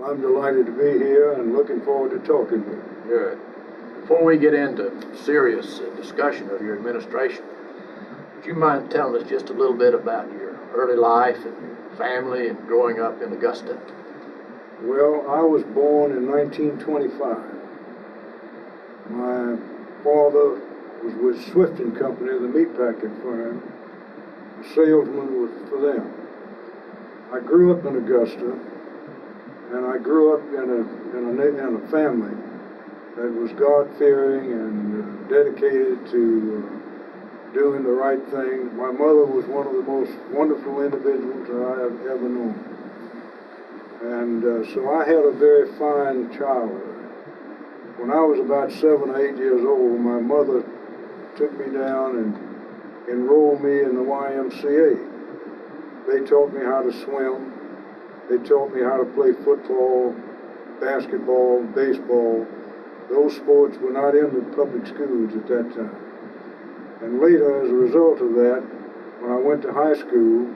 Well, I'm delighted to be here and looking forward to talking with you. Good. Before we get into serious discussion of your administration, would you mind telling us just a little bit about your early life and your family and growing up in Augusta? Well, I was born in 1925. My father was with Swift & Company, the meatpacking firm. A salesman for them. I grew up in Augusta, and I grew up in a family that was God-fearing and dedicated to doing the right thing. My mother was one of the most wonderful individuals that I have ever known. And so I had a very fine childhood. When I was about 7 or 8 years old, my mother took me down and enrolled me in the YMCA. They taught me how to swim. They taught me how to play football, basketball, baseball. Those sports were not in the public schools at that time. And later, as a result of that, when I went to high school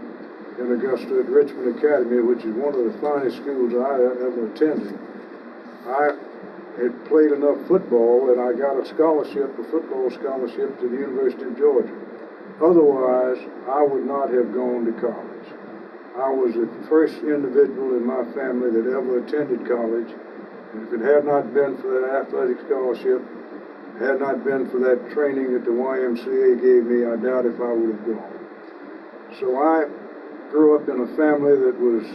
in Augusta at Richmond Academy, which is one of the finest schools I ever attended, I had played enough football and I got a scholarship, a football scholarship to the University of Georgia. Otherwise, I would not have gone to college. I was the first individual in my family that ever attended college. And if it had not been for that athletic scholarship, had not been for that training that the YMCA gave me, I doubt if I would have gone. So I grew up in a family that was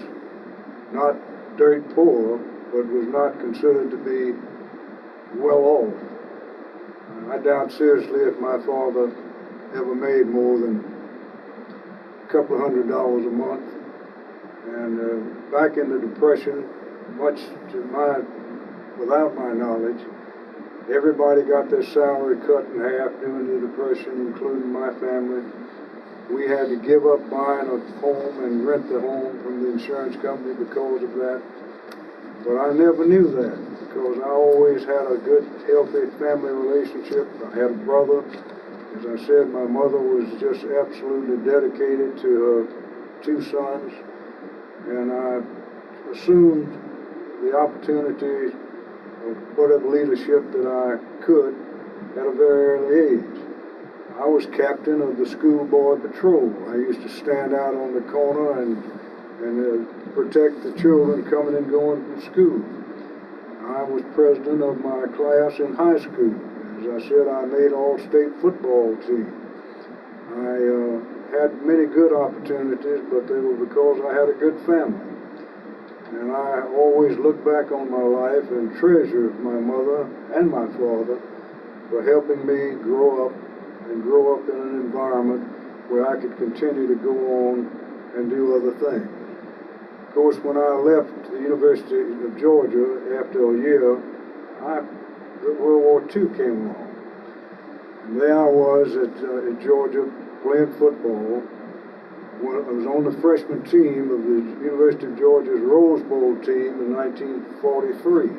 not dirt poor, but was not considered to be well off. I doubt seriously if my father ever made more than a couple of $100 a month. And back in the Depression, much to without my knowledge, everybody got their salary cut in half during the Depression, including my family. We had to give up buying a home and rent the home from the insurance company because of that. But I never knew that because I always had a good, healthy family relationship. I had a brother. As I said, my mother was just absolutely dedicated to her 2 sons. And I assumed the opportunity of whatever leadership that I could at a very early age. I was captain of the school board patrol. I used to stand out on the corner and protect the children coming and going from school. I was president of my class in high school. As I said, I made all-state football team. I had many good opportunities, but they were because I had a good family. And I always look back on my life and treasure my mother and my father for helping me grow up in an environment where I could continue to go on and do other things. Of course, when I left the University of Georgia after a year, World War II came along. And there I was at Georgia playing football. I was on the freshman team of the University of Georgia's Rose Bowl team in 1943.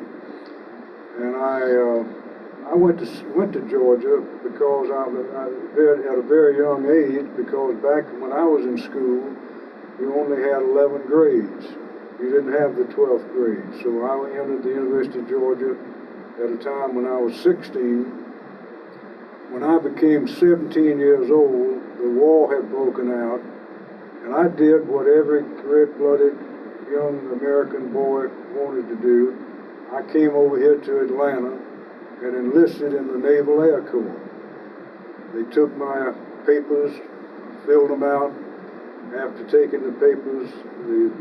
And I went to Georgia because at a very young age, because back when I was in school, you only had 11 grades. You didn't have the 12th grade. So I entered the University of Georgia at a time when I was 16. When I became 17 years old, the war had broken out, and I did what every red-blooded young American boy wanted to do. I came over here to Atlanta and enlisted in the Naval Air Corps. They took my papers, filled them out. After taking the papers, the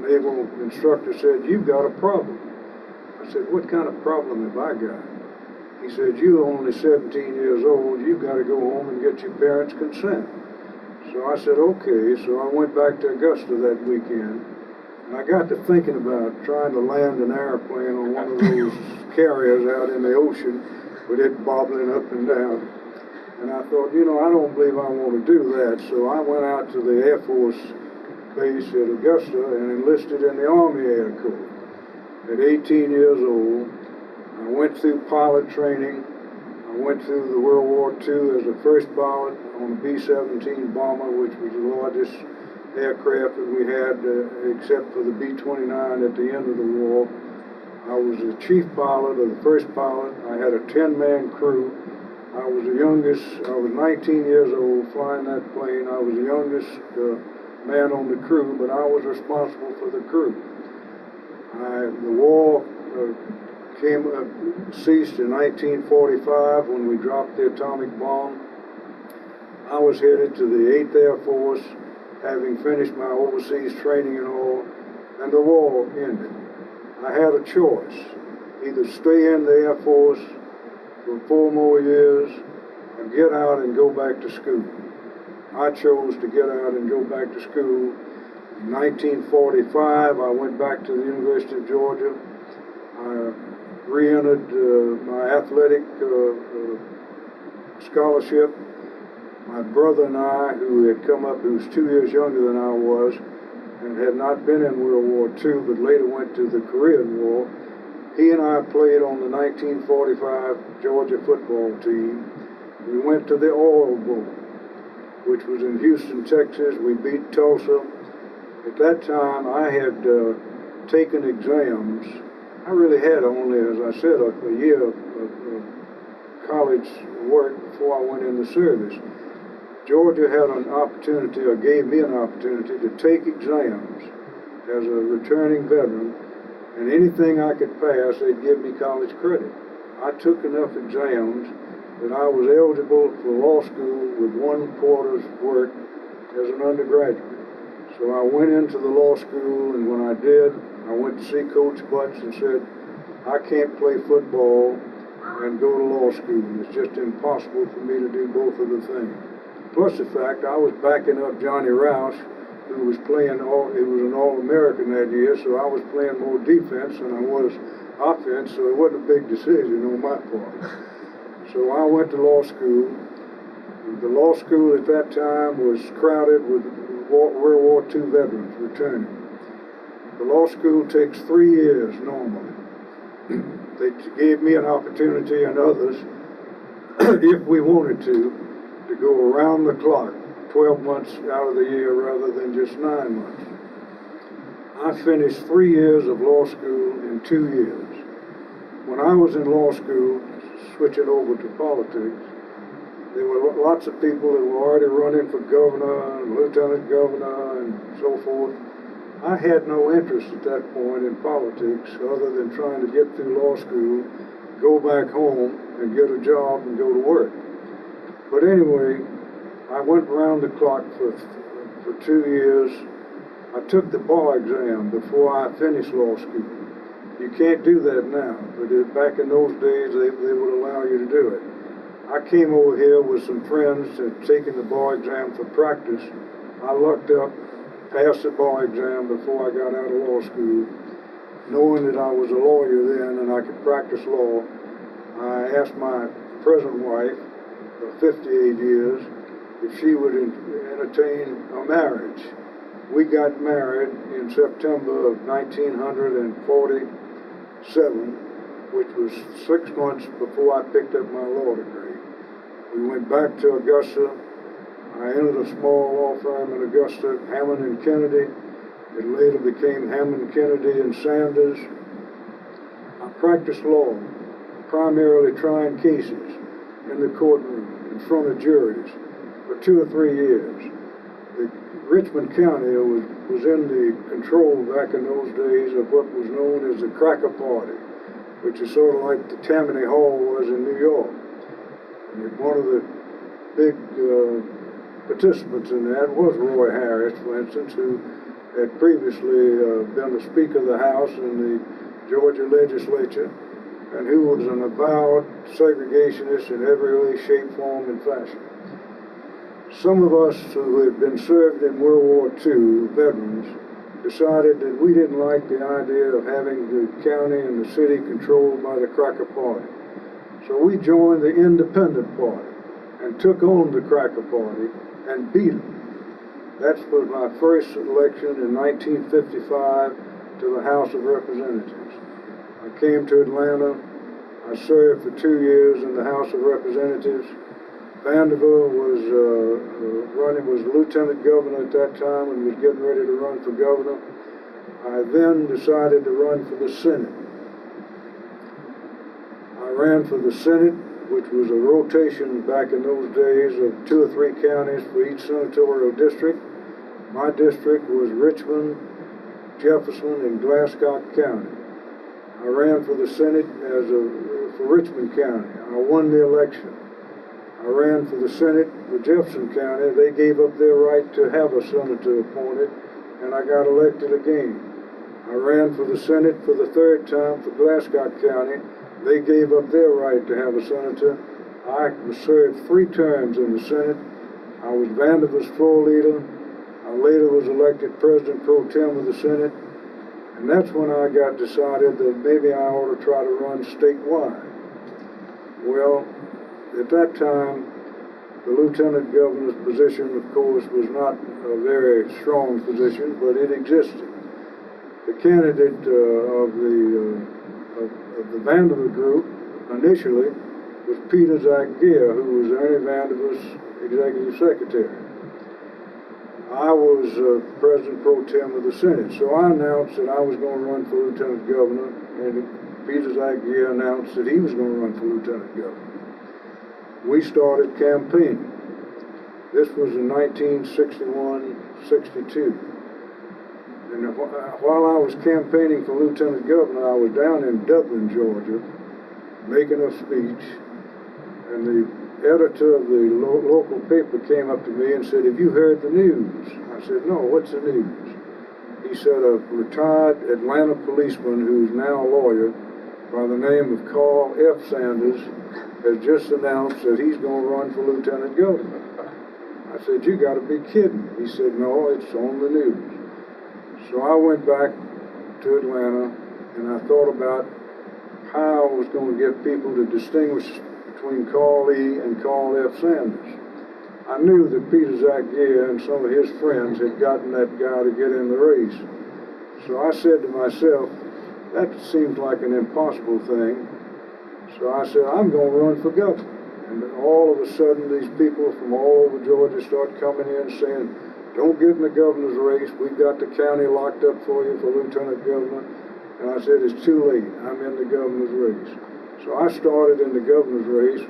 naval instructor said, "You've got a problem." I said, "What kind of problem have I got?" He said, "You're only 17 years old. You've got to go home and get your parents' consent." So I said, "Okay." So I went back to Augusta that weekend. And I got to thinking about trying to land an airplane on one of those carriers out in the ocean with it bobbling up and down. And I thought, I don't believe I want to do that. So I went out to the Air Force base at Augusta and enlisted in the Army Air Corps. At 18 years old, I went through pilot training. I went through the World War II as a first pilot on a B-17 bomber, which was the largest aircraft that we had, except for the B-29 at the end of the war. I was the chief pilot, or the first pilot. I had a 10-man crew. I was the youngest. I was 19 years old flying that plane. I was the youngest man on the crew, but I was responsible for the crew. The war ceased in 1945 when we dropped the atomic bomb. I was headed to the 8th Air Force, having finished my overseas training and all, and the war ended. I had a choice: either stay in the Air Force for 4 more years or get out and go back to school. I chose to get out and go back to school. In 1945, I went back to the University of Georgia. I re-entered my athletic scholarship. My brother and I, who had come up, who was 2 years younger than I was, and had not been in World War II, but later went to the Korean War, he and I played on the 1945 Georgia football team. We went to the Oil Bowl, which was in Houston, Texas. We beat Tulsa. At that time, I had taken exams. I really had only, as I said, a year of college work before I went in the service. Georgia had an opportunity, or gave me an opportunity, to take exams as a returning veteran, and anything I could pass, they'd give me college credit. I took enough exams that I was eligible for law school with 1 quarter's work as an undergraduate. So I went into the law school, and when I did, I went to see Coach Butts and said, I can't play football and go to law school. It's just impossible for me to do both of the things. Plus the fact I was backing up Johnny Roush, who was playing he was an All-American that year, so I was playing more defense than I was offense, so it wasn't a big decision on my part. So I went to law school. The law school at that time was crowded with World War II veterans returning. The law school takes 3 years normally. They gave me an opportunity, and others, if we wanted to go around the clock, 12 months out of the year rather than just 9 months. I finished 3 years of law school in 2 years. When I was in law school, switching over to politics, there were lots of people that were already running for governor and lieutenant governor and so forth. I had no interest at that point in politics other than trying to get through law school, go back home and get a job and go to work. But anyway, I went around the clock for 2 years. I took the bar exam before I finished law school. You can't do that now, but back in those days, they would allow you to do it. I came over here with some friends that had taken the bar exam for practice. I lucked up, passed the bar exam before I got out of law school. Knowing that I was a lawyer then and I could practice law, I asked my present wife of 58 years if she would entertain a marriage. We got married in September of 1947, which was 6 months before I picked up my law degree. We went back to Augusta. I entered a small law firm in Augusta, Hammond and Kennedy. It later became Hammond, Kennedy and Sanders. I practiced law, primarily trying cases in the courtroom in front of juries for 2 or 3 years. Richmond County was in the control back in those days of what was known as the Cracker Party, which is sort of like the Tammany Hall was in New York. And one of the big participants in that was Roy Harris, for instance, who had previously been the Speaker of the House in the Georgia legislature, and who was an avowed segregationist in every way, shape, form, and fashion. Some of us who had been served in World War II, veterans, decided that we didn't like the idea of having the county and the city controlled by the Cracker Party. So we joined the Independent Party and took on the Cracker Party and beat them. That was my first election in 1955 to the House of Representatives. I came to Atlanta. I served for 2 years in the House of Representatives. Vanderbilt was was lieutenant governor at that time and was getting ready to run for governor. I then decided to run for the Senate. I ran for the Senate, which was a rotation back in those days of 2 or 3 counties for each senatorial district. My district was Richmond, Jefferson, and Glascock County. I ran for the Senate for Richmond County. I won the election. I ran for the Senate for Jefferson County. They gave up their right to have a senator appointed, and I got elected again. I ran for the Senate for the 3rd time for Glascock County. They gave up their right to have a senator. I served 3 terms in the Senate. I was Vanderbilt's floor leader. I later was elected President Pro Tem of the Senate. And that's when I got decided that maybe I ought to try to run statewide. Well, at that time, the lieutenant governor's position, of course, was not a very strong position, but it existed. The candidate of the Vanderbilt group initially was Peter Zachgear, who was Ernie Vanderbilt's executive secretary. I was President Pro Tem of the Senate, so I announced that I was going to run for lieutenant governor, and Peter Zachgear announced that he was going to run for lieutenant governor. We started campaigning. This was in 1961-62. And while I was campaigning for lieutenant governor, I was down in Dublin, Georgia, making a speech, and the editor of the local paper came up to me and said, "Have you heard the news?" I said, "No, what's the news?" He said, "A retired Atlanta policeman who's now a lawyer by the name of Carl F. Sanders has just announced that he's going to run for lieutenant governor." I said, "You got to be kidding." He said, "No, it's on the news." So I went back to Atlanta and I thought about how I was going to get people to distinguish between Carl E. and Carl F. Sanders. I knew that Peter Zachgear and some of his friends had gotten that guy to get in the race. So I said to myself, that seems like an impossible thing. So I said, I'm going to run for governor. And then all of a sudden, these people from all over Georgia start coming in saying, don't get in the governor's race. We've got the county locked up for you for lieutenant governor. And I said, it's too late. I'm in the governor's race. So I started in the governor's race.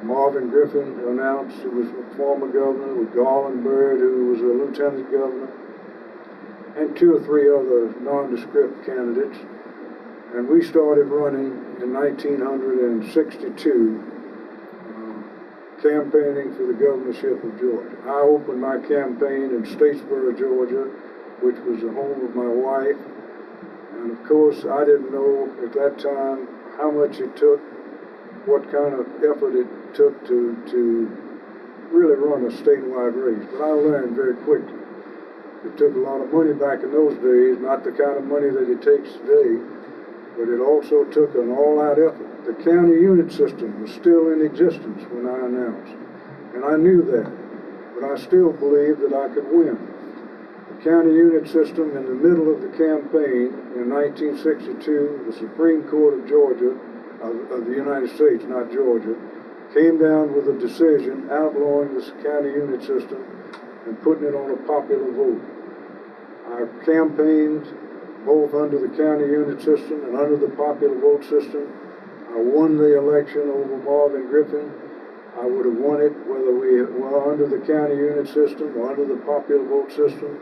Marvin Griffin announced, he was a former governor, with Garland Byrd, who was a lieutenant governor, and 2 or 3 other nondescript candidates. And we started running in 1962, campaigning for the governorship of Georgia. I opened my campaign in Statesboro, Georgia, which was the home of my wife. And of course, I didn't know at that time how much it took, what kind of effort it took to really run a statewide race. But I learned very quickly. It took a lot of money back in those days, not the kind of money that it takes today, but it also took an all-out effort. The county unit system was still in existence when I announced, and I knew that, but I still believed that I could win. The county unit system, in the middle of the campaign in 1962, the Supreme Court of Georgia, of the United States, not Georgia, came down with a decision outlawing this county unit system and putting it on a popular vote. I campaigned both under the county unit system and under the popular vote system. I won the election over Marvin Griffin. I would have won it whether we were under the county unit system or under the popular vote system.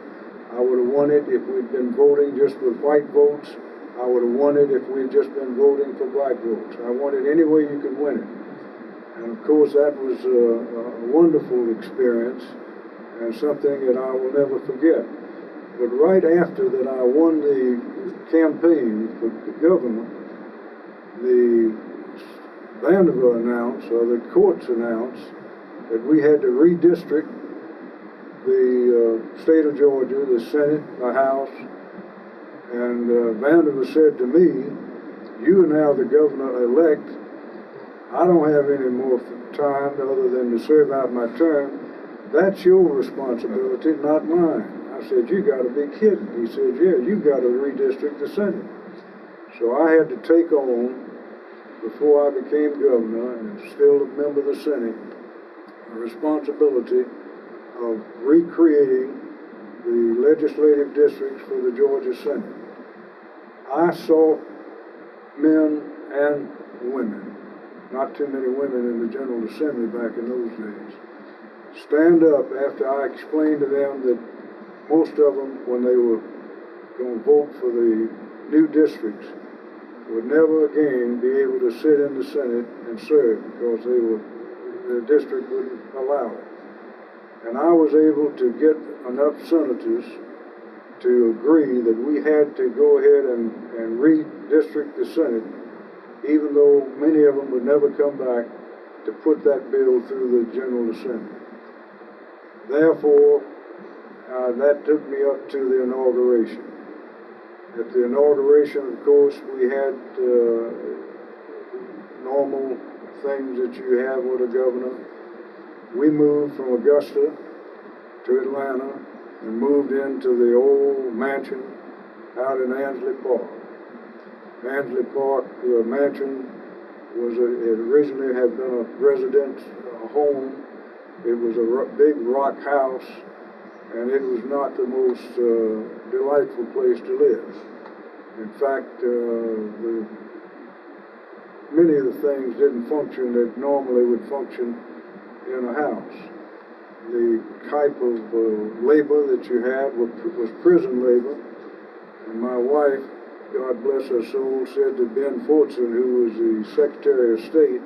I would have won it if we'd been voting just with white votes. I would have won it if we'd just been voting for black votes. I won it any way you could win it. And of course, that was a wonderful experience and something that I will never forget. But right after that I won the campaign for governor, the Vanderbilt announced, or the courts announced, that we had to redistrict the state of Georgia, the Senate, the House, and Vanderbilt said to me, you are now the governor-elect. I don't have any more time other than to serve out my term. That's your responsibility, not mine. I said, you got to be kidding. He said, yeah, you got to redistrict the Senate. So I had to take on, before I became governor and still a member of the Senate, the responsibility of recreating the legislative districts for the Georgia Senate. I saw men and women, not too many women in the General Assembly back in those days, stand up after I explained to them that most of them, when they were going to vote for the new districts, would never again be able to sit in the Senate and serve because the district wouldn't allow it. And I was able to get enough senators to agree that we had to go ahead and redistrict the Senate, even though many of them would never come back to put that bill through the General Assembly. Therefore, that took me up to the inauguration. At the inauguration, of course, we had normal things that you have with a governor. We moved from Augusta to Atlanta and moved into the old mansion out in Ansley Park. Ansley Park mansion it originally had been a residence home. It was a big rock house, and it was not the most delightful place to live. In fact, many of the things didn't function that normally would function in a house. The type of labor that you had was prison labor, and my wife, God bless her soul, said to Ben Fortson, who was the Secretary of State,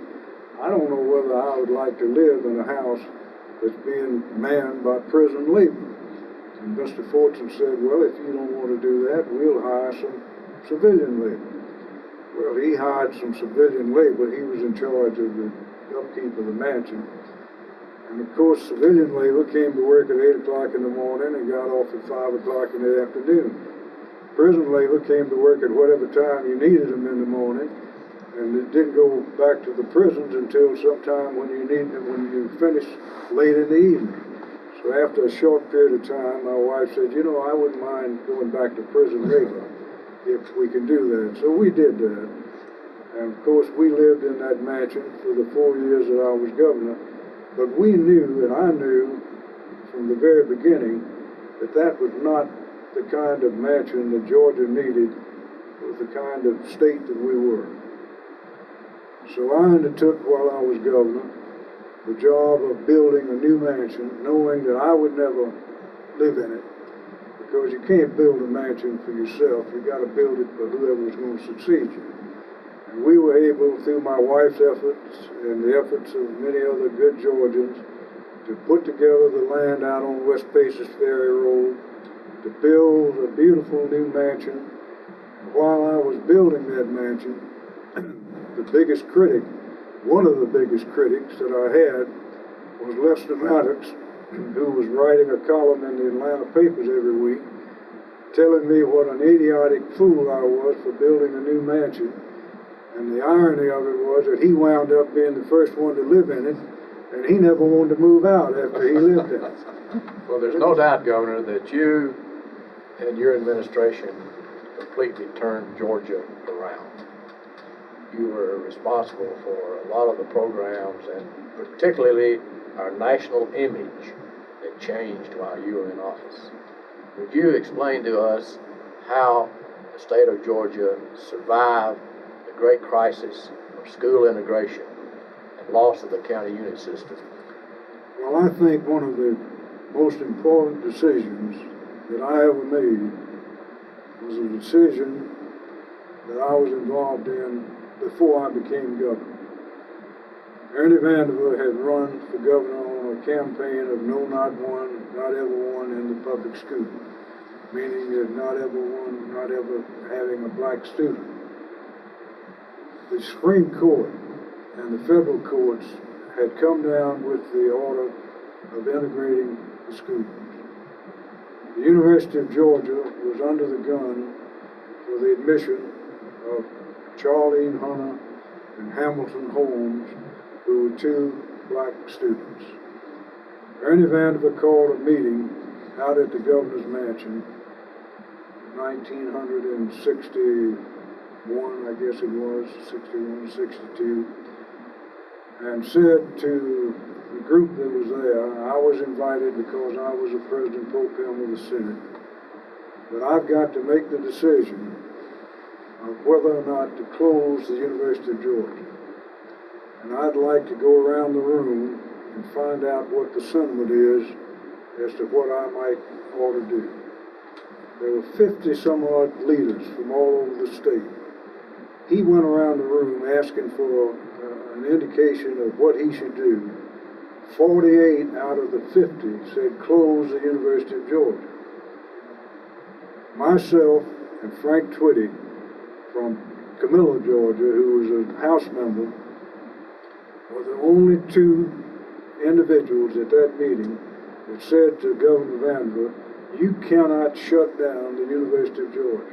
I don't know whether I would like to live in a house that's being manned by prison labor. And Mr. Fortson said, well, if you don't want to do that, we'll hire some civilian labor. Well, he hired some civilian labor. He was in charge of the upkeep of the mansion. And of course, civilian labor came to work at 8 o'clock in the morning and got off at 5 o'clock in the afternoon. Prison labor came to work at whatever time you needed them in the morning, and it didn't go back to the prisons until sometime when you finished late in the evening. So after a short period of time, my wife said, you know, I wouldn't mind going back to prison labor if we can do that. So we did that. And of course, we lived in that mansion for the 4 years that I was governor. But we knew, and I knew from the very beginning, that that was not the kind of mansion that Georgia needed, was the kind of state that we were. So I undertook while I was governor the job of building a new mansion, knowing that I would never live in it, because you can't build a mansion for yourself. You got to build it for whoever is going to succeed you. And we were able, through my wife's efforts and the efforts of many other good Georgians, to put together the land out on West Paces Ferry Road, to build a beautiful new mansion. While I was building that mansion, the biggest critic, one of the biggest critics that I had, was Lester Maddox, who was writing a column in the Atlanta papers every week, telling me what an idiotic fool I was for building a new mansion. And the irony of it was that he wound up being the first one to live in it, and he never wanted to move out after he lived in it. Well, there's no doubt, Governor, that you and your administration completely turned Georgia around. You were responsible for a lot of the programs, and particularly our national image that changed while you were in office. Would you explain to us how the state of Georgia survived the great crisis of school integration and loss of the county unit system? Well, I think one of the most important decisions that I ever made was a decision that I was involved in before I became governor. Ernie Vanderbilt had run for governor on a campaign of no, not one, not ever one in the public school, meaning that not ever one, not ever having a black student. The Supreme Court and the federal courts had come down with the order of integrating the schools. The University of Georgia was under the gun for the admission of Charlene Hunter and Hamilton Holmes, who were two black students. Ernie Vanderbilt called a meeting out at the governor's mansion, 1961, I guess it was, 61, 62, and said to the group that was there, I was invited because I was the president pro tem of the Senate. But I've got to make the decision of whether or not to close the University of Georgia. And I'd like to go around the room and find out what the sentiment is as to what I might ought to do. There were 50 some odd leaders from all over the state. He went around the room asking for an indication of what he should do. 48 out of the 50 said close the University of Georgia. Myself and Frank Twitty from Camilla, Georgia, who was a House member, were the only two individuals at that meeting that said to Governor Vanderbilt, you cannot shut down the University of Georgia.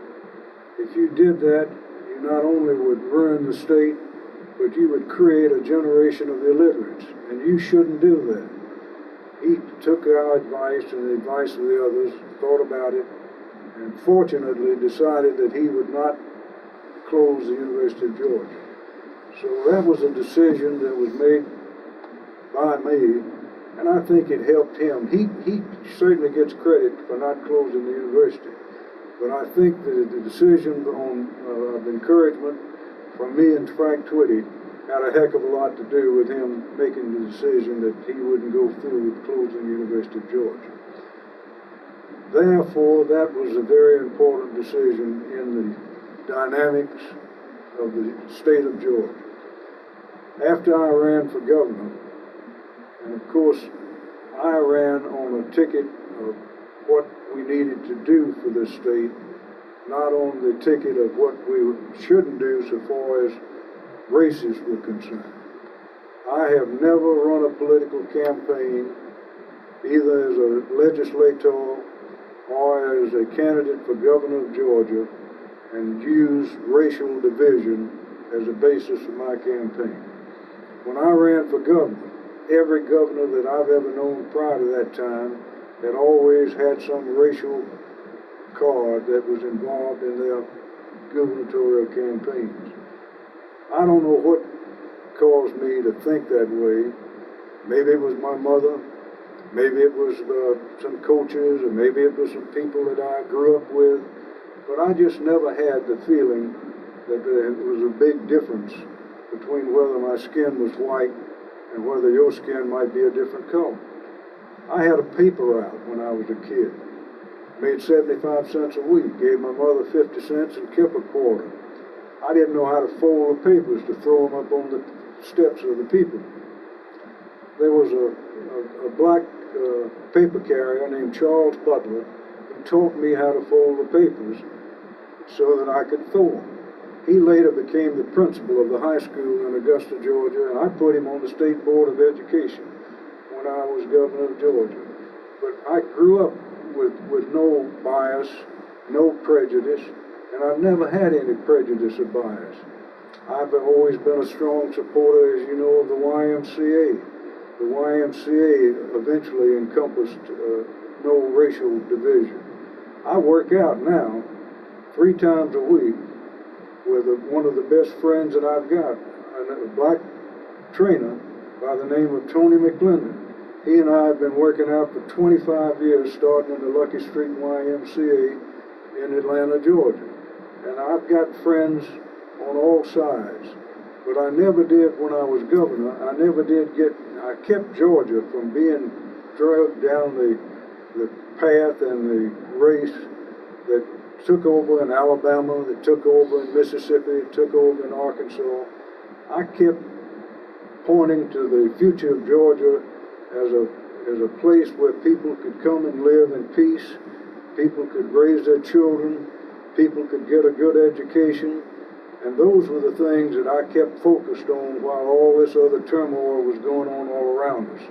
If you did that, you not only would ruin the state, but you would create a generation of illiterates, and you shouldn't do that. He took our advice and the advice of the others, thought about it, and fortunately decided that he would not close the University of Georgia. So that was a decision that was made by me, and I think it helped him. He certainly gets credit for not closing the university, but I think that the decision of encouragement from me and Frank Twitty had a heck of a lot to do with him making the decision that he wouldn't go through with closing the University of Georgia. Therefore, that was a very important decision in the dynamics of the state of Georgia. After I ran for governor, and of course, I ran on a ticket of what we needed to do for this state, not on the ticket of what we shouldn't do so far as races were concerned. I have never run a political campaign, either as a legislator or as a candidate for governor of Georgia, and used racial division as a basis for my campaign. When I ran for governor, every governor that I've ever known prior to that time had always had some racial card that was involved in their gubernatorial campaigns. I don't know what caused me to think that way. Maybe it was my mother, maybe it was some coaches, or maybe it was some people that I grew up with, but I just never had the feeling that there was a big difference between whether my skin was white and whether your skin might be a different color. I had a paper route when I was a kid. Made 75 cents a week, gave my mother 50 cents and kept a quarter. I didn't know how to fold the papers to throw them up on the steps of the people. There was a black paper carrier named Charles Butler who taught me how to fold the papers so that I could throw them. He later became the principal of the high school in Augusta, Georgia, and I put him on the State Board of Education when I was governor of Georgia. But I grew up with no bias, no prejudice, and I've never had any prejudice or bias. I've always been a strong supporter, as you know, of the YMCA. The YMCA eventually encompassed no racial division. I work out now 3 times a week with one of the best friends that I've got, a black trainer by the name of Tony McClendon. He and I have been working out for 25 years, starting in the Lucky Street YMCA in Atlanta, Georgia. And I've got friends on all sides. But I never did, when I was governor, I kept Georgia from being dragged down the path and the race that took over in Alabama, that took over in Mississippi, took over in Arkansas. I kept pointing to the future of Georgia as a place where people could come and live in peace, people could raise their children, people could get a good education, and those were the things that I kept focused on while all this other turmoil was going on all around us.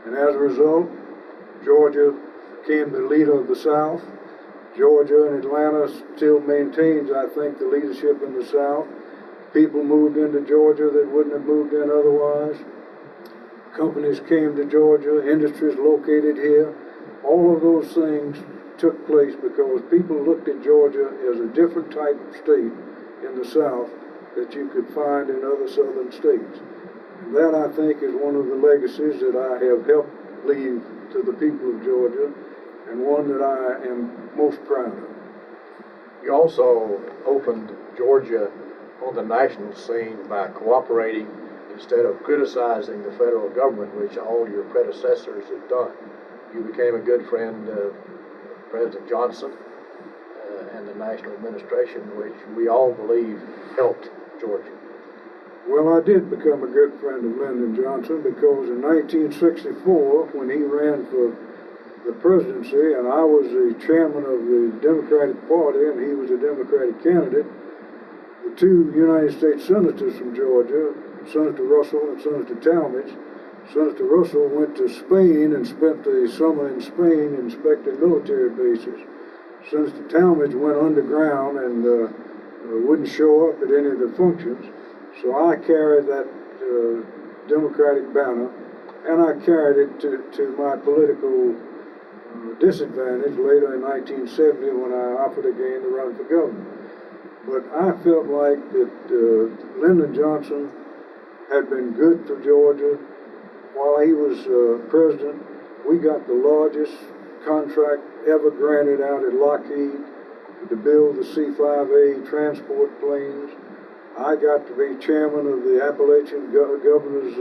And as a result, Georgia became the leader of the South. Georgia and Atlanta still maintains, I think, the leadership in the South. People moved into Georgia that wouldn't have moved in otherwise. Companies came to Georgia, industries located here. All of those things took place because people looked at Georgia as a different type of state in the South that you could find in other southern states. And that, I think, is one of the legacies that I have helped leave to the people of Georgia, and one that I am most proud of. You also opened Georgia on the national scene by cooperating instead of criticizing the federal government, which all your predecessors have done. You became a good friend of President Johnson and the national administration, which we all believe helped Georgia. Well, I did become a good friend of Lyndon Johnson because in 1964, when he ran for the presidency and I was the chairman of the Democratic Party and he was a Democratic candidate, the two United States senators from Georgia, Senator Russell and Senator Talmadge, Senator Russell went to Spain and spent the summer in Spain inspecting military bases. Senator Talmadge went underground and wouldn't show up at any of the functions. So I carried that Democratic banner, and I carried it to my political disadvantage later in 1970 when I offered again to run for governor. But I felt like that Lyndon Johnson had been good for Georgia. While he was president, we got the largest contract ever granted out at Lockheed to build the C-5A transport planes. I got to be chairman of the Appalachian Governor's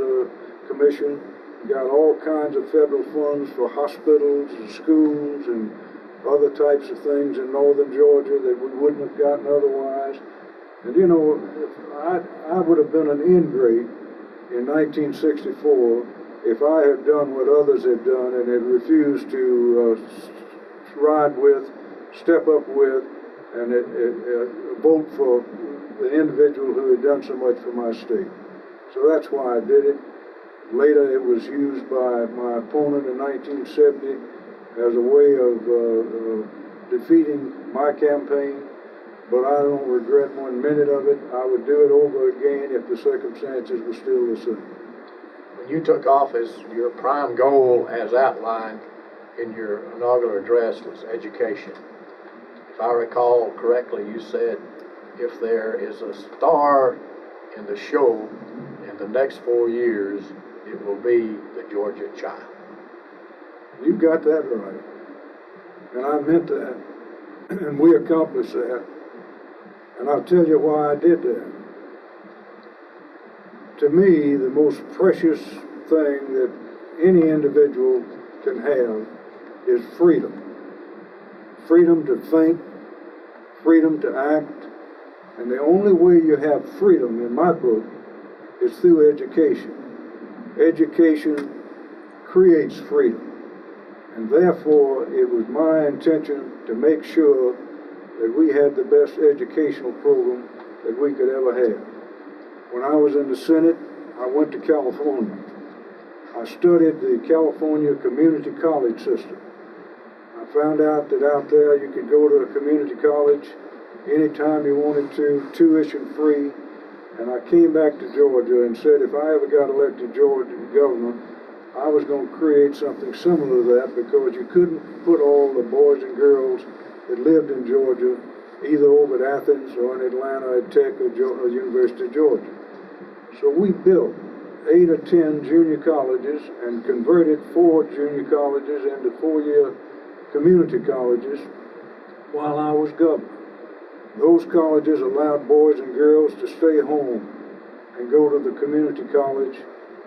Commission, got all kinds of federal funds for hospitals and schools and other types of things in northern Georgia that we wouldn't have gotten otherwise. And you know, I would have been an ingrate in 1964 if I had done what others had done and had refused to ride with, step up with, and vote for the individual who had done so much for my state. So that's why I did it. Later it was used by my opponent in 1970 as a way of defeating my campaign, but I don't regret 1 minute of it. I would do it over again if the circumstances were still the same. When you took office, your prime goal, as outlined in your inaugural address, was education. If I recall correctly, you said, if there is a star in the show in the next 4 years, it will be the Georgia child. You got that right. And I meant that. And we accomplished that. And I'll tell you why I did that. To me, the most precious thing that any individual can have is freedom. Freedom to think, freedom to act, and the only way you have freedom, in my book, is through education. Education creates freedom, and therefore it was my intention to make sure that we had the best educational program that we could ever have. When I was in the Senate, I went to California. I studied the California community college system. I found out that out there you could go to a community college anytime you wanted to, tuition free. And I came back to Georgia and said if I ever got elected Georgia governor, I was going to create something similar to that, because you couldn't put all the boys and girls that lived in Georgia either over at Athens or in Atlanta at Tech or University of Georgia. So we built 8 or 10 junior colleges and converted 4 junior colleges into 4-year community colleges while I was governor. Those colleges allowed boys and girls to stay home and go to the community college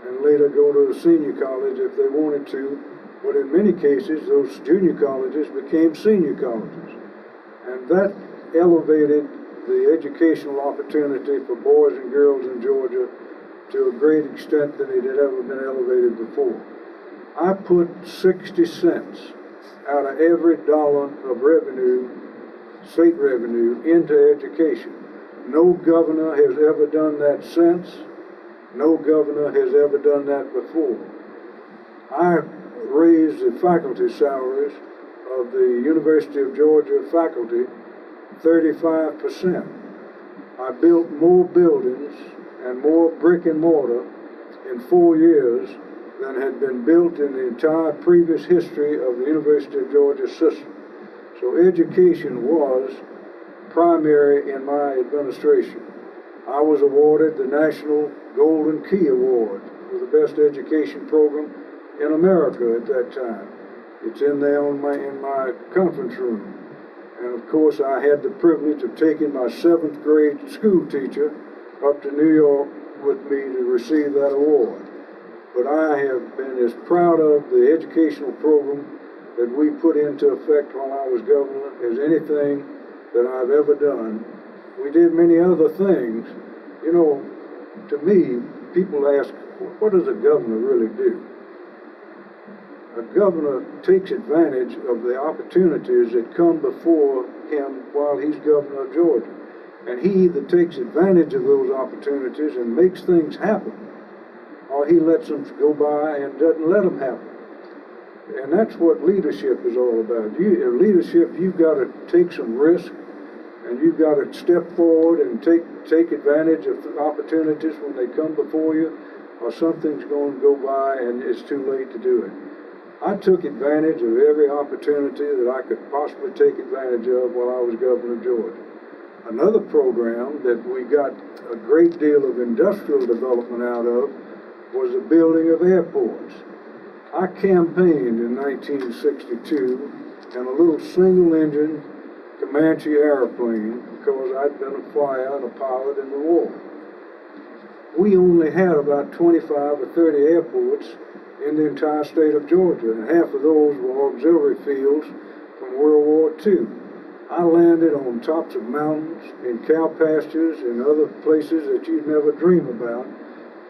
and later go to the senior college if they wanted to. But in many cases, those junior colleges became senior colleges. And that elevated the educational opportunity for boys and girls in Georgia to a great extent than it had ever been elevated before. I put 60 cents out of every dollar of revenue, state revenue, into education. No governor has ever done that since. No governor has ever done that before. I raised the faculty salaries of the University of Georgia faculty 35%. I built more buildings and more brick and mortar in 4 years than had been built in the entire previous history of the University of Georgia system. So education was primary in my administration. I was awarded the National Golden Key Award for the best education program in America at that time. It's in there in my conference room. And of course, I had the privilege of taking my 7th grade school teacher up to New York with me to receive that award. But I have been as proud of the educational program that we put into effect while I was governor as anything that I've ever done. We did many other things. You know, to me, people ask, what does a governor really do? A governor takes advantage of the opportunities that come before him while he's governor of Georgia. And he either takes advantage of those opportunities and makes things happen, or he lets them go by and doesn't let them happen. And that's what leadership is all about. Leadership, you've got to take some risk, and you've got to step forward and take advantage of the opportunities when they come before you, or something's going to go by and it's too late to do it. I took advantage of every opportunity that I could possibly take advantage of while I was governor of Georgia. Another program that we got a great deal of industrial development out of was the building of airports. I campaigned in 1962 in a little single-engine Comanche airplane because I'd been a flyer and a pilot in the war. We only had about 25 or 30 airports in the entire state of Georgia, and half of those were auxiliary fields from World War II. I landed on tops of mountains, in cow pastures, and other places that you'd never dream about.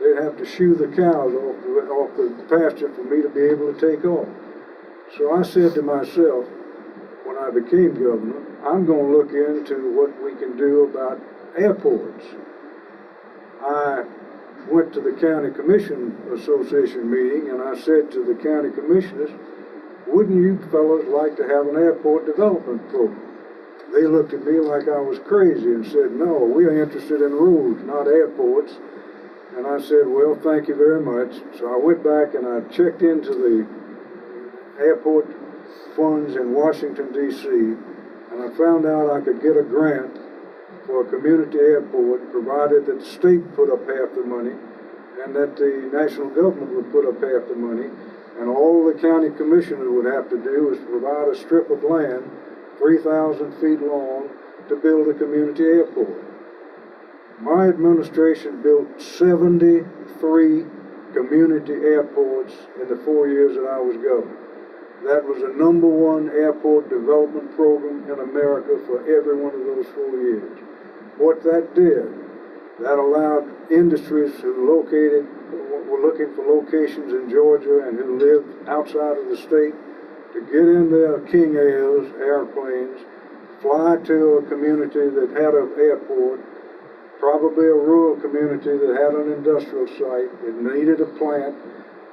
They'd have to shoo the cows off the pasture for me to be able to take off. So I said to myself, when I became governor, I'm going to look into what we can do about airports. I went to the County Commission Association meeting, and I said to the county commissioners, wouldn't you fellows like to have an airport development program? They looked at me like I was crazy and said, no, we are interested in roads, not airports. And I said, well, thank you very much. So I went back and I checked into the airport funds in Washington, D.C., and I found out I could get a grant for a community airport, provided that the state put up half the money and that the national government would put up half the money, and all the county commissioner would have to do is provide a strip of land 3,000 feet long to build a community airport. My administration built 73 community airports in the 4 years that I was governor. That was the #1 airport development program in America for every one of those 4 years. What that did, that allowed industries who were looking for locations in Georgia and who lived outside of the state to get in their King Airs airplanes, fly to a community that had an airport, probably a rural community that had an industrial site that needed a plant.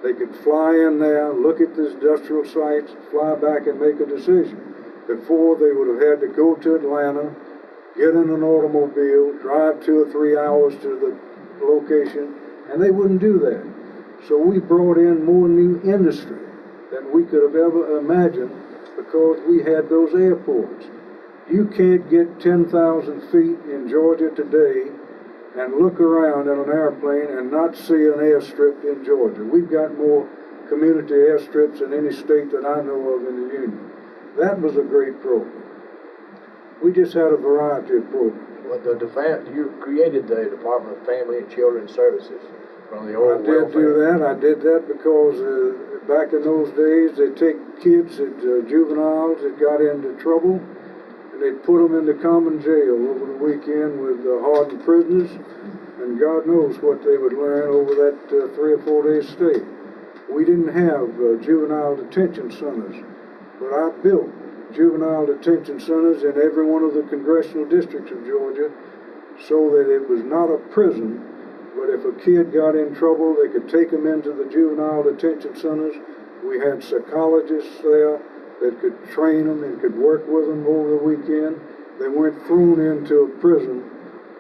They could fly in there, look at this industrial sites, fly back and make a decision. Before, they would have had to go to Atlanta, get in an automobile, drive 2 or 3 hours to the location, and they wouldn't do that. So we brought in more new industry than we could have ever imagined because we had those airports. You can't get 10,000 feet in Georgia today and look around in an airplane and not see an airstrip in Georgia. We've got more community airstrips than any state that I know of in the Union. That was a great program. We just had a variety of programs. Well, you created the Department of Family and Children's Services from the old welfare. I did do that. I did that because back in those days, they'd take kids, juveniles that got into trouble, and they'd put them into common jail over the weekend with hardened prisoners, and God knows what they would learn over that 3 or 4 day stay. We didn't have juvenile detention centers, but I built juvenile detention centers in every one of the congressional districts of Georgia so that it was not a prison, but if a kid got in trouble, they could take him into the juvenile detention centers. We had psychologists there that could train them and could work with them over the weekend. They weren't thrown into a prison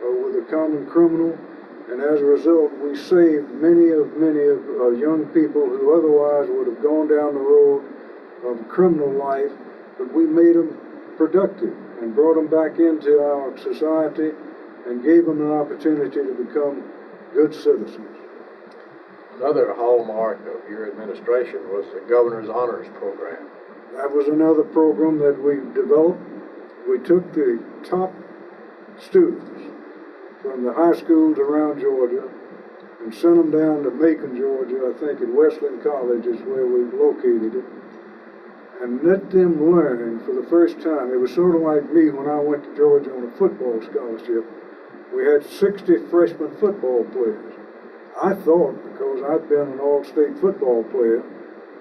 with a common criminal, and as a result, we saved many of young people who otherwise would have gone down the road of criminal life, but we made them productive and brought them back into our society and gave them an opportunity to become good citizens. Another hallmark of your administration was the Governor's Honors Program. That was another program that we developed. We took the top students from the high schools around Georgia and sent them down to Macon, Georgia. I think at Wesleyan College is where we located it, and let them learn for the first time. It was sort of like me when I went to Georgia on a football scholarship. We had 60 freshman football players. I thought, because I'd been an all-state football player,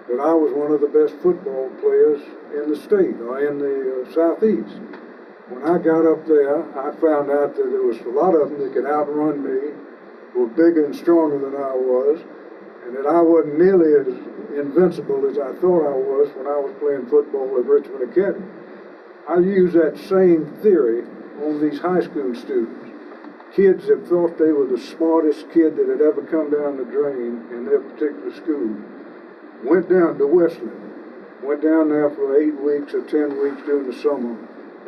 that I was one of the best football players in the state, or in the Southeast. When I got up there, I found out that there was a lot of them that could outrun me, were bigger and stronger than I was, and that I wasn't nearly as invincible as I thought I was when I was playing football at Richmond Academy. I used that same theory on these high school students. Kids that thought they were the smartest kid that had ever come down the drain in their particular school went down to Wesleyan, went down there for 8 weeks or 10 weeks during the summer,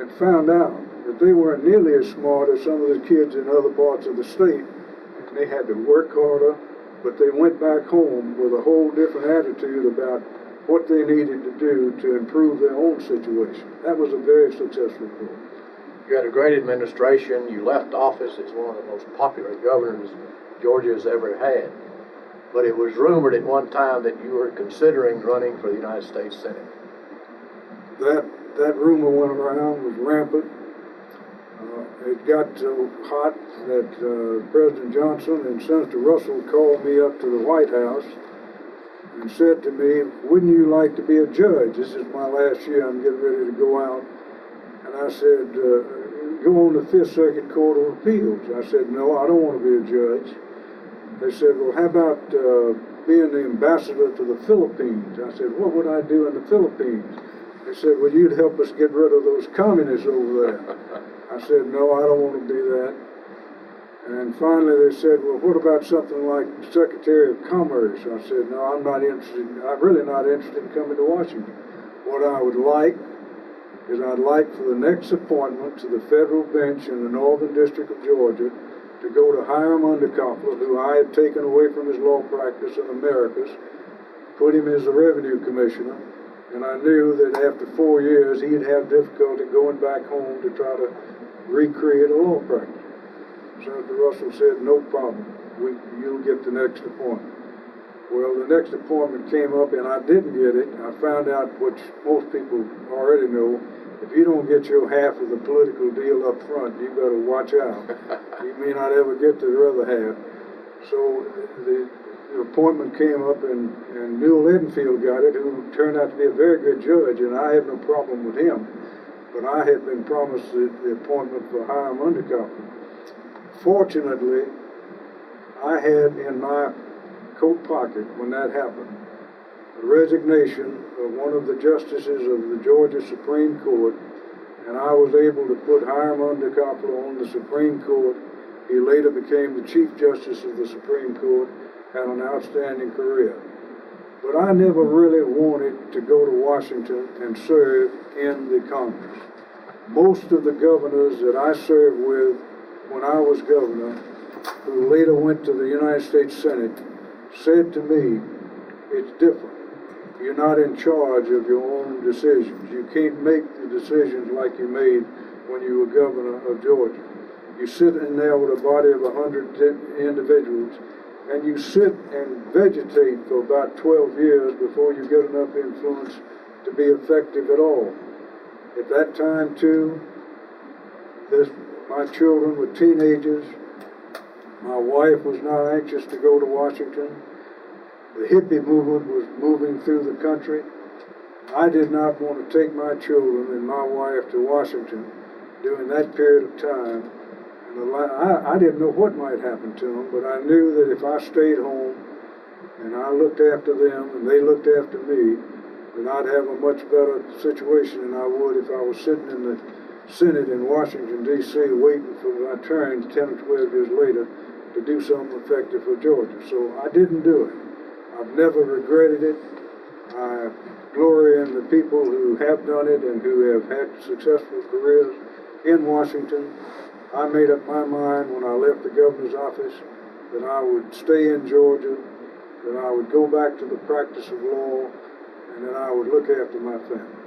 and found out that they weren't nearly as smart as some of the kids in other parts of the state. And they had to work harder, but they went back home with a whole different attitude about what they needed to do to improve their own situation. That was a very successful program. You had a great administration. You left office as one of the most popular governors Georgia has ever had. But it was rumored at one time that you were considering running for the United States Senate. That rumor went around, was rampant. It got so hot that President Johnson and Senator Russell called me up to the White House and said to me, "Wouldn't you like to be a judge? This is my last year. I'm getting ready to go out." And I said, "Go on the Fifth Circuit Court of Appeals." I said, "No, I don't want to be a judge." They said, "Well, how about being the ambassador to the Philippines?" I said, "What would I do in the Philippines?" They said, "Well, you'd help us get rid of those communists over there." I said, "No, I don't want to do that." And finally they said, "Well, what about something like Secretary of Commerce?" I said, "No, I'm not interested. I'm really not interested in coming to Washington. What I would like is I'd like for the next appointment to the federal bench in the Northern District of Georgia to go to Hiram Undercoupler, who I had taken away from his law practice in Americas, put him as the revenue commissioner, and I knew that after 4 years he'd have difficulty going back home to try to recreate a law practice." Senator Russell said, "No problem, you'll get the next appointment." Well, the next appointment came up and I didn't get it. I found out, which most people already know, if you don't get your half of the political deal up front, you better watch out. You may not ever get to the other half. So the appointment came up and Newell Edenfield got it, who turned out to be a very good judge, and I had no problem with him. But I had been promised the appointment for Hiram Undercoupler. Fortunately, I had in my coat pocket, when that happened, the resignation of one of the justices of the Georgia Supreme Court, and I was able to put Hiram Undercoupler on the Supreme Court. He later became the Chief Justice of the Supreme Court, had an outstanding career. But I never really wanted to go to Washington and serve in the Congress. Most of the governors that I served with when I was governor, who later went to the United States Senate, said to me, "It's different. You're not in charge of your own decisions. You can't make the decisions like you made when you were governor of Georgia. You sit in there with a body of 100 individuals, and you sit and vegetate for about 12 years before you get enough influence to be effective at all." At that time, too, my children were teenagers. My wife was not anxious to go to Washington. The hippie movement was moving through the country. I did not want to take my children and my wife to Washington during that period of time. And I didn't know what might happen to them, but I knew that if I stayed home and I looked after them and they looked after me, that I'd have a much better situation than I would if I was sitting in the Senate in Washington, D.C., waiting for my turn 10 or 12 years later to do something effective for Georgia. So I didn't do it. I've never regretted it. I glory in the people who have done it and who have had successful careers in Washington. I made up my mind when I left the governor's office that I would stay in Georgia, that I would go back to the practice of law, and that I would look after my family.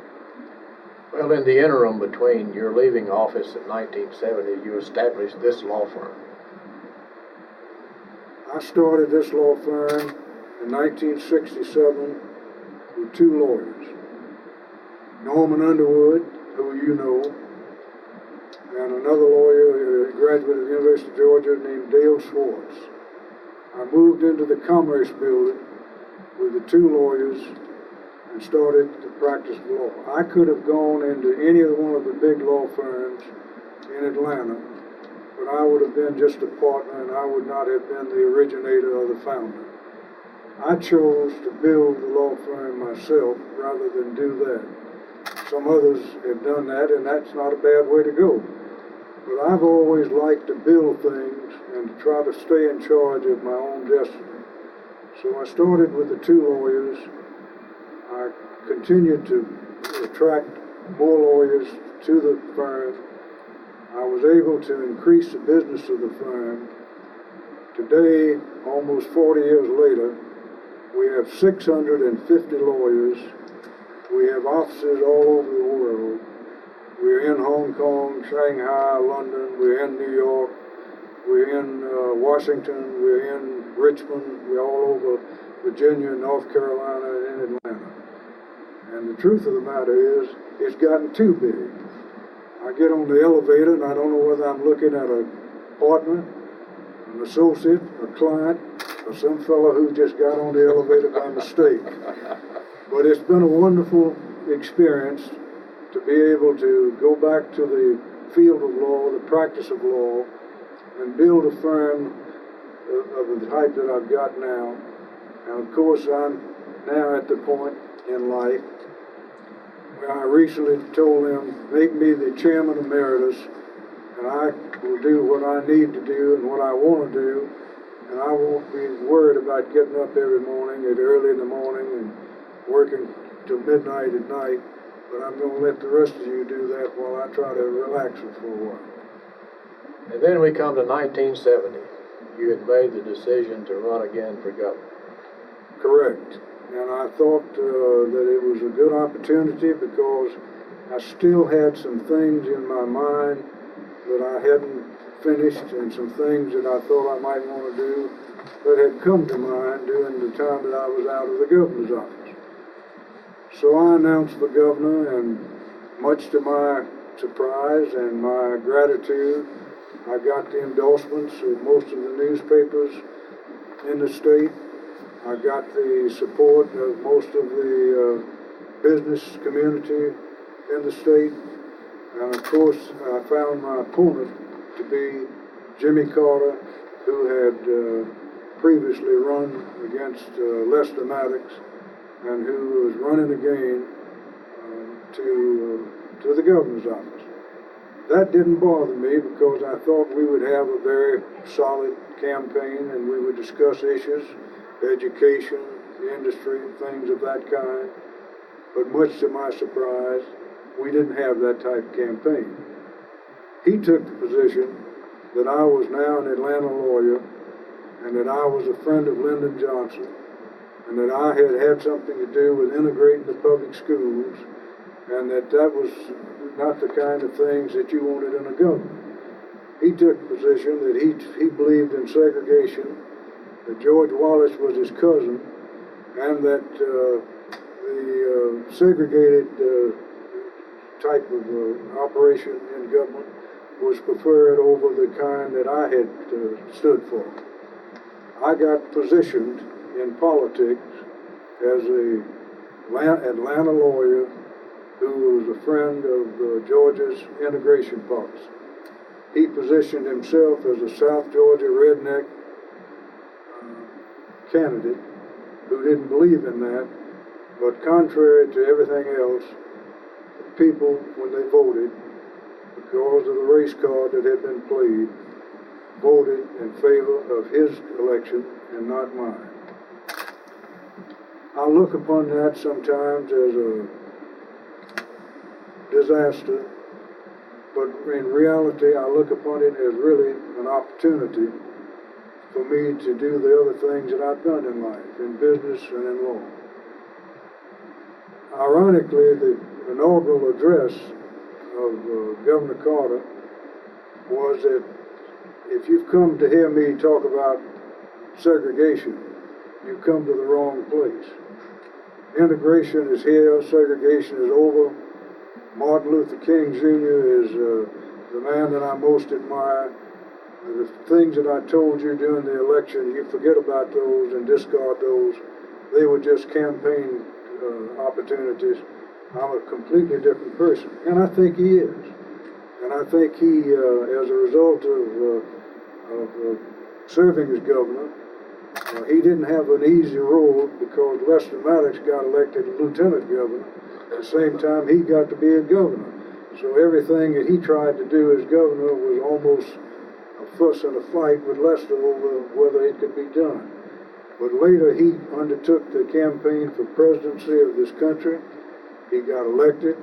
Well, in the interim between your leaving office in 1970, you established this law firm. I started this law firm in 1967 with two lawyers, Norman Underwood, who you know, and another lawyer, a graduate of the University of Georgia named Dale Schwartz. I moved into the Commerce Building with the two lawyers and started the practice of law. I could have gone into any one of the big law firms in Atlanta, but I would have been just a partner and I would not have been the originator or the founder. I chose to build the law firm myself rather than do that. Some others have done that, and that's not a bad way to go. But I've always liked to build things and to try to stay in charge of my own destiny. So I started with the two lawyers. I continued to attract more lawyers to the firm. I was able to increase the business of the firm. Today, almost 40 years later, we have 650 lawyers. We have offices all over the world. We're in Hong Kong, Shanghai, London, we're in New York, we're in Washington, we're in Richmond, we're all over Virginia, North Carolina, and in Atlanta. And the truth of the matter is, it's gotten too big. I get on the elevator and I don't know whether I'm looking at a partner, an associate, a client, or some fellow who just got on the elevator by mistake. But it's been a wonderful experience to be able to go back to the field of law, the practice of law, and build a firm of the type that I've got now. And of course, I'm now at the point in life where I recently told them, make me the chairman emeritus, and I will do what I need to do and what I want to do, and I won't be worried about getting up every morning at early in the morning and working till midnight at night, but I'm going to let the rest of you do that while I try to relax it for a while. And then we come to 1970. You had made the decision to run again for governor. Correct. And I thought that it was a good opportunity because I still had some things in my mind that I hadn't finished and some things that I thought I might want to do that had come to mind during the time that I was out of the governor's office. So I announced for governor, and much to my surprise and my gratitude, I got the endorsements of most of the newspapers in the state. I got the support of most of the business community in the state. And of course, I found my opponent to be Jimmy Carter, who had previously run against Lester Maddox, and who was running again to the governor's office. That didn't bother me because I thought we would have a very solid campaign and we would discuss issues, education, industry, things of that kind. But much to my surprise, we didn't have that type of campaign. He took the position that I was now an Atlanta lawyer and that I was a friend of Lyndon Johnson and that I had had something to do with integrating the public schools and that was not the kind of things that you wanted in a government. He took the position that he believed in segregation, that George Wallace was his cousin, and that the segregated type of operation in government was preferred over the kind that I had stood for. I got positioned in politics as a Atlanta lawyer who was a friend of Georgia's integration policy. He positioned himself as a South Georgia redneck candidate who didn't believe in that, but contrary to everything else, people, when they voted, because of the race card that had been played, voted in favor of his election and not mine. I look upon that sometimes as a disaster, but in reality, I look upon it as really an opportunity for me to do the other things that I've done in life, in business and in law. Ironically, the inaugural address of Governor Carter was that if you've come to hear me talk about segregation, you've come to the wrong place. Integration is here, segregation is over. Martin Luther King Jr. is the man that I most admire. The things that I told you during the election, you forget about those and discard those. They were just campaign opportunities. I'm a completely different person, and I think he is. And I think he, as a result of serving as governor, he didn't have an easy role because Lester Maddox got elected lieutenant governor. At the same time, he got to be a governor. So everything that he tried to do as governor was almost a fuss and a fight with Lester over whether it could be done. But later he undertook the campaign for presidency of this country. He got elected,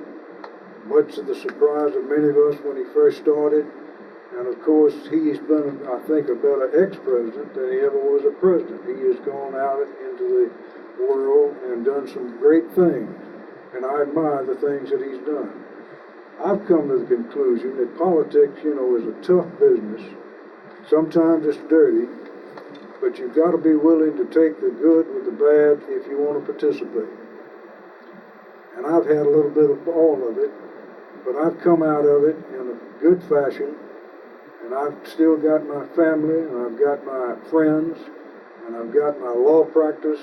much to the surprise of many of us when he first started. And of course, he's been, I think, a better ex-president than he ever was a president. He has gone out into the world and done some great things. And I admire the things that he's done. I've come to the conclusion that politics, is a tough business. Sometimes it's dirty, but you've got to be willing to take the good with the bad if you want to participate. And I've had a little bit of all of it, but I've come out of it in a good fashion, and I've still got my family, and I've got my friends, and I've got my law practice,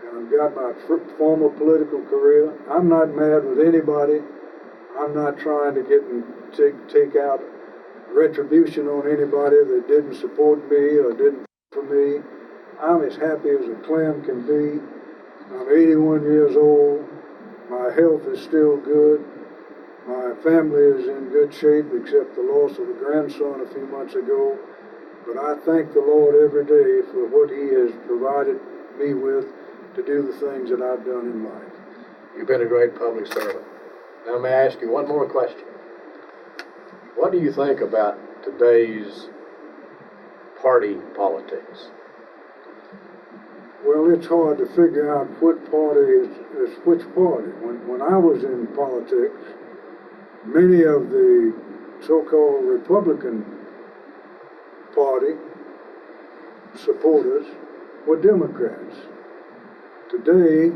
and I've got my former political career. I'm not mad with anybody. I'm not trying to get and take out retribution on anybody that didn't support me or didn't for me. I'm as happy as a clam can be. I'm 81 years old. My health is still good. My family is in good shape except the loss of a grandson a few months ago. But I thank the Lord every day for what he has provided me with to do the things that I've done in life. You've been a great public servant. Now, may I ask you one more question? What do you think about today's party politics? Well, it's hard to figure out what party is which party. When I was in politics, many of the so-called Republican Party supporters were Democrats. Today,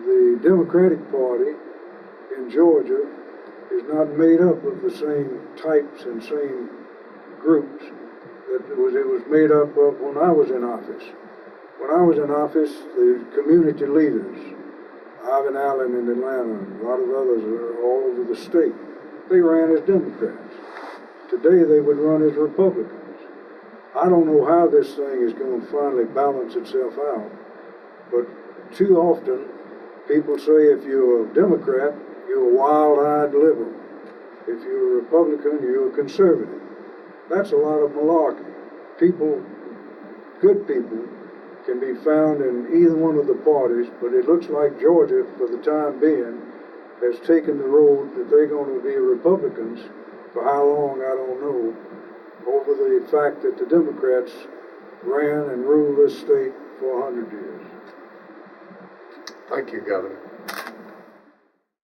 the Democratic Party in Georgia is not made up of the same types and same groups that it was made up of when I was in office. When I was in office, the community leaders, Ivan Allen in Atlanta, and a lot of others are all over the state, they ran as Democrats. Today they would run as Republicans. I don't know how this thing is going to finally balance itself out, but too often people say if you're a Democrat, you're a wild-eyed liberal. If you're a Republican, you're a conservative. That's a lot of malarkey. People, good people, can be found in either one of the parties, but it looks like Georgia, for the time being, has taken the road that they're going to be Republicans. For how long, I don't know, over the fact that the Democrats ran and ruled this state for 100 years. Thank you, Governor.